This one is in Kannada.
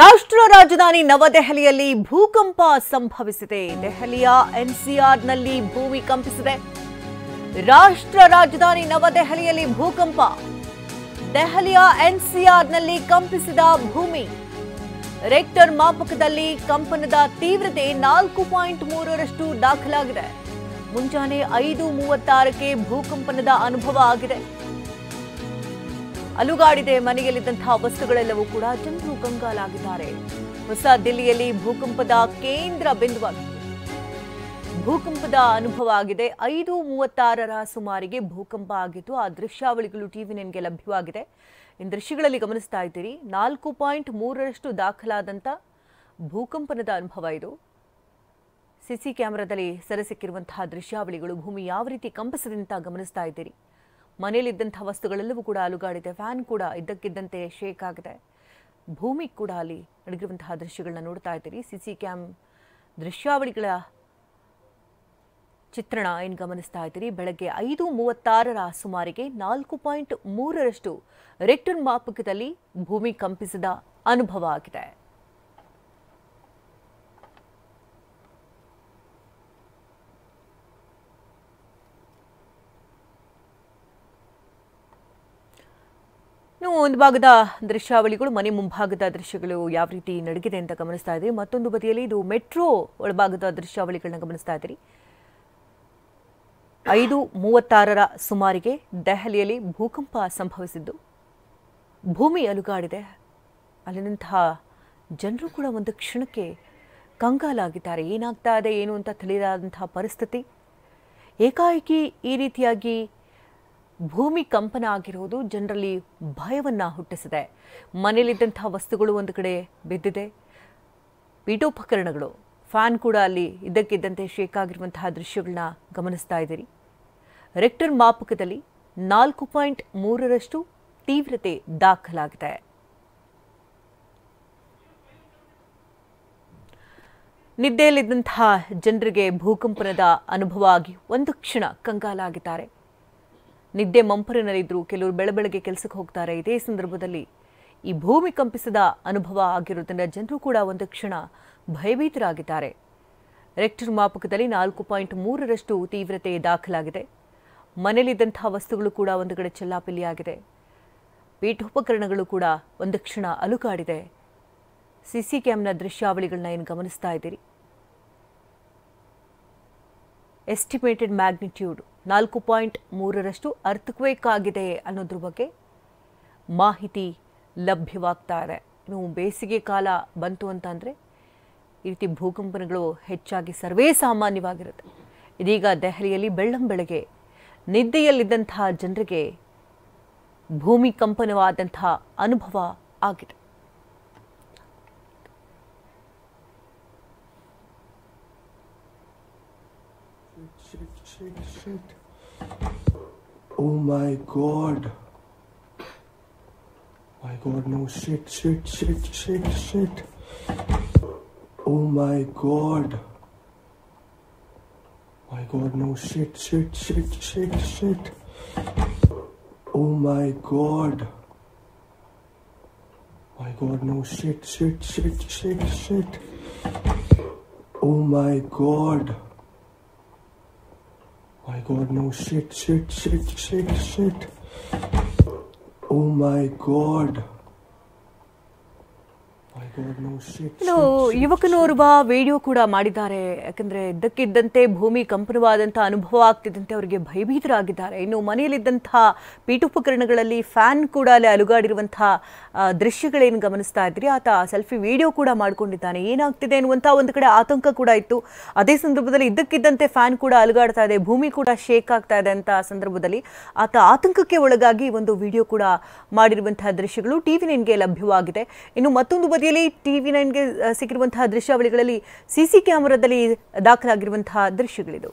ರಾಷ್ಟ್ರ ರಾಜಧಾನಿ ನವದೆಹಲಿಯಲ್ಲಿ ಭೂಕಂಪ ಸಂಭವಿಸಿದೆ. ದೆಹಲಿಯ ಎನ್ಸಿಆರ್ನಲ್ಲಿ ಭೂಮಿ ಕಂಪಿಸಿದೆ. ರಾಷ್ಟ್ರ ರಾಜಧಾನಿ ನವದೆಹಲಿಯಲ್ಲಿ ಭೂಕಂಪ. ದೆಹಲಿಯ ಎನ್ಸಿಆರ್ನಲ್ಲಿ ಕಂಪಿಸಿದ ಭೂಮಿ. ರೆಕ್ಟರ್ ಮಾಪಕದಲ್ಲಿ ಕಂಪನದ ತೀವ್ರತೆ 4.3ರಷ್ಟು ದಾಖಲಾಗಿದೆ. ಮುಂಜಾನೆ 5:36ಕ್ಕೆ ಭೂಕಂಪನದ ಅನುಭವ ಆಗಿದೆ. ಅಲುಗಾಡಿದೆ ಮನೆಯಲ್ಲಿದ್ದಂತಹ ವಸ್ತುಗಳೆಲ್ಲವೂ ಕೂಡ. ಜನರು ಕಂಗಾಲಾಗಿದ್ದಾರೆ. ಹೊಸ ದಿಲ್ಲಿಯಲ್ಲಿ ಭೂಕಂಪದ ಕೇಂದ್ರ ಬಿಂದುವಾಗಿದೆ. ಭೂಕಂಪದ ಅನುಭವ ಆಗಿದೆ. 5:36ರ ಸುಮಾರಿಗೆ ಭೂಕಂಪ ಆಗಿತ್ತು. ಆ ದೃಶ್ಯಾವಳಿಗಳು ಟಿವಿ9ಗೆ ಲಭ್ಯವಾಗಿದೆ. ಈ ದೃಶ್ಯಗಳಲ್ಲಿ ಗಮನಿಸ್ತಾ ಇದ್ದೀರಿ. 4.3ರಷ್ಟು ದಾಖಲಾದಂಥ ಭೂಕಂಪನದ ಅನುಭವ ಇದು. ಸಿಸಿ ಕ್ಯಾಮೆರಾದಲ್ಲಿ ಸೆರೆ ಸಿಕ್ಕಿರುವಂತಹ ದೃಶ್ಯಾವಳಿಗಳು. ಭೂಮಿ ಯಾವ ರೀತಿ ಕಂಪಿಸಿದೆ ಅಂತ ಗಮನಿಸ್ತಾ ಇದ್ದೀರಿ. ಮನೆಯಲ್ಲಿದ್ದಂತಹ ವಸ್ತುಗಳೆಲ್ಲವೂ ಕೂಡ ಅಲುಗಾಡಿದೆ. ಫ್ಯಾನ್ ಕೂಡ ಇದ್ದಕ್ಕಿದ್ದಂತೆ ಶೇಕ್ ಆಗಿದೆ. ಭೂಮಿ ಕೂಡ ಅಲ್ಲಿ ನಡಗಿರುವಂತಹ ದೃಶ್ಯಗಳನ್ನ ನೋಡ್ತಾ ಇದ್ದೀರಿ. ಸಿಸಿ ಕ್ಯಾಮ್ ದೃಶ್ಯಾವಳಿಗಳ ಚಿತ್ರಣ ಏನು ಗಮನಿಸ್ತಾ ಇದ್ದೀರಿ. ಬೆಳಗ್ಗೆ 5:36ರ ಸುಮಾರಿಗೆ 4.3ರಷ್ಟು ರೆಕ್ಟರ್ ಮಾಪಕದಲ್ಲಿ ಭೂಮಿ ಕಂಪಿಸಿದ ಅನುಭವ ಆಗಿದೆ. ಒಂದು ಭಾಗದ ದೃಶ್ಯಾವಳಿಗಳು, ಮನೆ ಮುಂಭಾಗದ ದೃಶ್ಯಗಳು ಯಾವ ರೀತಿ ನಡಗಿದೆ ಅಂತ ಗಮನಿಸ್ತಾ ಇದ್ದೀರಿ. ಮತ್ತೊಂದು ಬದಿಯಲ್ಲಿ ಇದು ಮೆಟ್ರೋ ಒಳಭಾಗದ ದೃಶ್ಯಾವಳಿಗಳನ್ನ ಗಮನಿಸ್ತಾ ಇದ್ದೀರಿ. 5:36ರ ಸುಮಾರಿಗೆ ದೆಹಲಿಯಲ್ಲಿ ಭೂಕಂಪ ಸಂಭವಿಸಿದ್ದು. ಭೂಮಿ ಅಲುಗಾಡಿದೆ. ಅಲ್ಲಿನಂತಹ ಜನರು ಕೂಡ ಒಂದು ಕ್ಷಣಕ್ಕೆ ಕಂಗಾಲಾಗಿದ್ದಾರೆ. ಏನಾಗ್ತಾ ಇದೆ ಏನು ಅಂತ ತಿಳಿಯದಂತಹ ಪರಿಸ್ಥಿತಿ. ಏಕಾಏಕಿ ಈ ರೀತಿಯಾಗಿ ಭೂಮಿ ಕಂಪನ ಆಗಿರುವುದು ಜನರಲ್ಲಿ ಭಯವನ್ನ ಹುಟ್ಟಿಸಿದೆ. ಮನೆಯಲ್ಲಿದ್ದಂತಹ ವಸ್ತುಗಳು ಒಂದು ಕಡೆ ಬಿದ್ದಿದೆ. ಪೀಠೋಪಕರಣಗಳು, ಫ್ಯಾನ್ ಕೂಡ ಅಲ್ಲಿ ಇದ್ದಕ್ಕಿದ್ದಂತೆ ಶೇಕ್ ಆಗಿರುವಂತಹ ದೃಶ್ಯಗಳನ್ನ ಗಮನಿಸ್ತಾ ಇದ್ದೀರಿ. ರೆಕ್ಟರ್ ಮಾಪಕದಲ್ಲಿ 4.3ರಷ್ಟು ತೀವ್ರತೆ ದಾಖಲಾಗಿದೆ. ನಿದ್ದೆಯಲ್ಲಿದ್ದಂತಹ ಜನರಿಗೆ ಭೂಕಂಪನದ ಅನುಭವ ಆಗಿ ಒಂದು ಕ್ಷಣ ಕಂಗಾಲಾಗಿದ್ದಾರೆ. ನಿದ್ದೆ ಮಂಪರಿನಲ್ಲಿದ್ದರು. ಕೆಲವರು ಬೆಳಬೆಳಗ್ಗೆ ಕೆಲಸಕ್ಕೆ ಹೋಗ್ತಾರೆ. ಇದೇ ಸಂದರ್ಭದಲ್ಲಿ ಈ ಭೂಮಿ ಕಂಪಿಸಿದ ಅನುಭವ ಆಗಿರುವುದರಿಂದ ಜನರು ಕೂಡ ಒಂದು ಕ್ಷಣ ಭಯಭೀತರಾಗಿದ್ದಾರೆ. ರೆಕ್ಟರ್ ಮಾಪಕದಲ್ಲಿ 4.3ರಷ್ಟು ತೀವ್ರತೆ ದಾಖಲಾಗಿದೆ. ಮನೆಯಲ್ಲಿದ್ದಂತಹ ವಸ್ತುಗಳು ಕೂಡ ಒಂದು ಕಡೆ ಚೆಲ್ಲಾಪಿಲ್ಲಿಯಾಗಿದೆ. ಪೀಠೋಪಕರಣಗಳು ಕೂಡ ಒಂದು ಕ್ಷಣ ಅಲುಗಾಡಿದೆ. ಸಿಸಿ ಕ್ಯಾಮ್ನ ದೃಶ್ಯಾವಳಿಗಳನ್ನ ಏನು ಗಮನಿಸ್ತಾ ಇದ್ದೀರಿ. ಎಸ್ಟಿಮೇಟೆಡ್ ಮ್ಯಾಗ್ನಿಟ್ಯೂಡ್ 4.3ರಷ್ಟು ಅರ್ಥಕ್ವೇಕ್ ಆಗಿದೆ ಅನ್ನೋದ್ರ ಬಗ್ಗೆ ಮಾಹಿತಿ ಲಭ್ಯವಾಗ್ತಾ ಇದೆ. ಇನ್ನು ಬೇಸಿಗೆ ಕಾಲ ಬಂತು ಅಂತಂದರೆ ಈ ರೀತಿ ಭೂಕಂಪನಗಳು ಹೆಚ್ಚಾಗಿ ಸರ್ವೇ ಸಾಮಾನ್ಯವಾಗಿರುತ್ತೆ. ಇದೀಗ ದೆಹಲಿಯಲ್ಲಿ ಬೆಳ್ಳಂಬೆಳಗ್ಗೆ ನಿದ್ದೆಯಲ್ಲಿದ್ದಂತಹ ಜನರಿಗೆ ಭೂಮಿ ಕಂಪನವಾದಂತಹ ಅನುಭವ ಆಗಿದೆ. Shit. Oh my god. My god, no, shit. Oh my god. My god, no, shit. Oh my god. My god, no, shit. Oh my god. My god, no, shit. Oh my god. ಇನ್ನು ಯುವಕನೋರ್ವ ವಿಡಿಯೋ ಕೂಡ ಮಾಡಿದ್ದಾರೆ. ಯಾಕಂದ್ರೆ ಇದ್ದಕ್ಕಿದ್ದಂತೆ ಭೂಮಿ ಕಂಪನವಾದಂಥ ಅನುಭವ ಆಗ್ತಿದ್ದಂತೆ ಅವರಿಗೆ ಭಯಭೀತರಾಗಿದ್ದಾರೆ. ಇನ್ನು ಮನೆಯಲ್ಲಿದ್ದಂತಹ ಪೀಠೋಪಕರಣಗಳಲ್ಲಿ ಫ್ಯಾನ್ ಕೂಡ ಅಲ್ಲಿ ಅಲುಗಾಡಿರುವಂತಹ ದೃಶ್ಯಗಳೇನು ಗಮನಿಸ್ತಾ ಇದ್ರಿ. ಆತ ಸೆಲ್ಫಿ ವಿಡಿಯೋ ಕೂಡ ಮಾಡ್ಕೊಂಡಿದ್ದಾನೆ. ಏನಾಗ್ತಿದೆ ಅನ್ನುವಂಥ ಒಂದು ಕಡೆ ಆತಂಕ ಕೂಡ ಇತ್ತು. ಅದೇ ಸಂದರ್ಭದಲ್ಲಿ ಇದ್ದಕ್ಕಿದ್ದಂತೆ ಫ್ಯಾನ್ ಕೂಡ ಅಲುಗಾಡ್ತಾ ಇದೆ, ಭೂಮಿ ಕೂಡ ಶೇಕ್ ಆಗ್ತಾ ಇದೆ ಅಂತ ಸಂದರ್ಭದಲ್ಲಿ ಆತ ಆತಂಕಕ್ಕೆ ಒಳಗಾಗಿ ಒಂದು ವಿಡಿಯೋ ಕೂಡ ಮಾಡಿರುವಂತಹ ದೃಶ್ಯಗಳು ಟಿವಿ9ಗೆ ಲಭ್ಯವಾಗಿದೆ. ಇನ್ನು ಮತ್ತೊಂದು ಬದಿಯಲ್ಲಿ ಟಿವಿ9ಗೆ ಸಿಕ್ಕಿರುವಂತಹ ದೃಶ್ಯಾವಳಿಗಳಲ್ಲಿ ಸಿಸಿ ಕ್ಯಾಮೆರಾದಲ್ಲಿ ದಾಖಲಾಗಿರುವಂತಹ ದೃಶ್ಯಗಳಿದು.